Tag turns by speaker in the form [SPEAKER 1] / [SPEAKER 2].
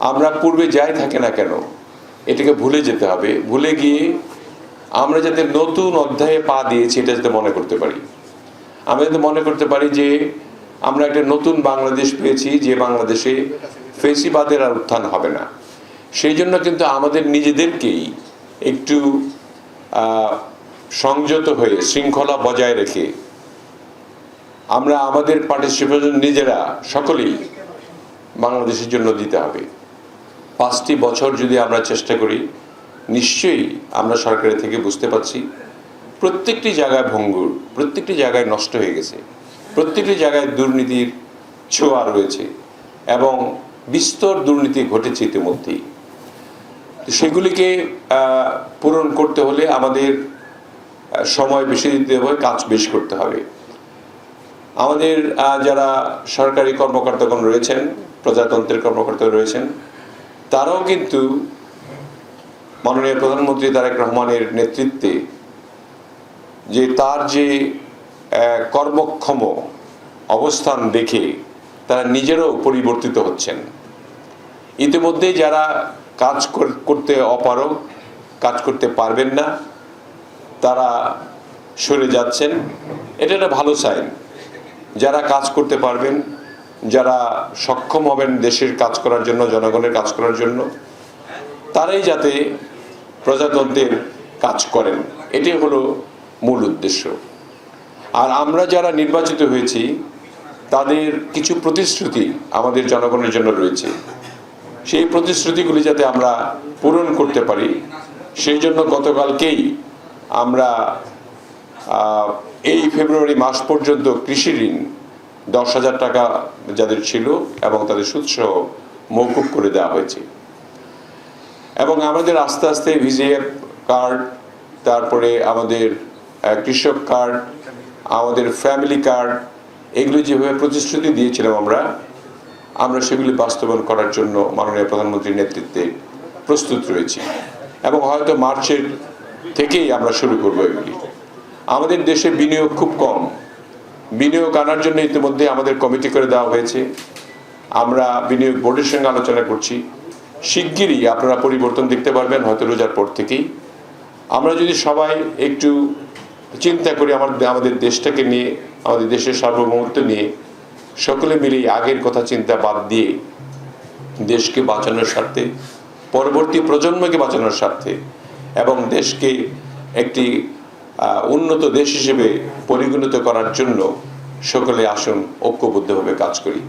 [SPEAKER 1] আমরা পূর্বে যাই থাকে না কেন এটাকে ভুলে যেতে হবে, ভুলে গিয়ে আমরা যাতে নতুন অধ্যায়ে পা দিয়েছি এটা যাতে মনে করতে পারি। আমরা যাতে মনে করতে পারি যে আমরা একটা নতুন বাংলাদেশ পেয়েছি, যে বাংলাদেশে ফেসিবাদের আর উত্থান হবে না। সেই জন্য কিন্তু আমাদের নিজেদেরকেই একটু সংযত হয়ে শৃঙ্খলা বজায় রেখে আমরা আমাদের পার্টিসিপেশন নিজেরা সকলেই বাংলাদেশের জন্য দিতে হবে। 5টি বছর যদি আমরা চেষ্টা করি, নিশ্চয়ই আমরা সরকারের থেকে বুঝতে পারছি প্রত্যেকটি জায়গায় ভঙ্গুর, প্রত্যেকটি জায়গায় নষ্ট হয়ে গেছে, প্রত্যেকটি জায়গায় দুর্নীতির ছোঁয়া রয়েছে এবং বিস্তর দুর্নীতি ঘটেছে ইতিমধ্যেই। সেগুলিকে পূরণ করতে হলে আমাদের সময় বেশি দিতে হবে, কাজ বেশ করতে হবে। আমাদের যারা সরকারি কর্মকর্তাগণ রয়েছেন, প্রজাতন্ত্রের কর্মকর্তা রয়েছেন, তারাও কিন্তু মাননীয় প্রধানমন্ত্রী তারেক রহমানের নেতৃত্বে যে তার যে কর্মক্ষম অবস্থান দেখে তারা নিজেরাও পরিবর্তিত হচ্ছেন। ইতিমধ্যে যারা কাজ করতে অপারগ, কাজ করতে পারবেন না, তারা সরে যাচ্ছেন। এটা একটা ভালো সাইন। যারা কাজ করতে পারবেন, যারা সক্ষম হবেন দেশের কাজ করার জন্য, জনগণের কাজ করার জন্য, তারাই যাতে প্রজাতন্ত্রের কাজ করেন, এটাই হলো মূল উদ্দেশ্য। আর আমরা যারা নির্বাচিত হয়েছি তাদের কিছু প্রতিশ্রুতি আমাদের জনগণের জন্য রয়েছে। সেই প্রতিশ্রুতিগুলি যাতে আমরা পূরণ করতে পারি, সেই জন্য গতকালকেই আমরা এই ফেব্রুয়ারি মাস পর্যন্ত কৃষি ঋণ 10,000 টাকা যাদের ছিল এবং তাদের সুদসহ মওকুফ করে দেওয়া হয়েছে। এবং আমাদের আস্তে আস্তে ভিজিএফ কার্ড, তারপরে আমাদের কৃষক কার্ড, আমাদের ফ্যামিলি কার্ড, এগুলো যেভাবে প্রতিশ্রুতি দিয়েছিলাম আমরা সেগুলি বাস্তবায়ন করার জন্য মাননীয় প্রধানমন্ত্রীর নেতৃত্বে প্রস্তুত রয়েছি এবং হয়তো মার্চের থেকেই আমরা শুরু করব এগুলি। আমাদের দেশে বিনিয়োগ খুব কম। বিনিয়োগ আনার জন্য ইতিমধ্যে আমাদের কমিটি করে দেওয়া হয়েছে। আমরা বিনিয়োগ বোর্ডের সঙ্গে আলোচনা করছি। শিগগিরই আপনারা পরিবর্তন দেখতে পারবেন, হয়তো রোজার পর থেকেই। আমরা যদি সবাই একটু চিন্তা করি আমাদের দেশটাকে নিয়ে, আমাদের দেশের সার্বভৌমত্ব নিয়ে, সকলে মিলে আগের কথা চিন্তা বাদ দিয়ে দেশকে বাঁচানোর স্বার্থে, পরবর্তী প্রজন্মকে বাঁচানোর স্বার্থে এবং দেশকে একটি উন্নত দেশ হিসেবে পরিগণিত করার জন্য সকলে আসুন ঐক্যবদ্ধভাবে কাজ করি।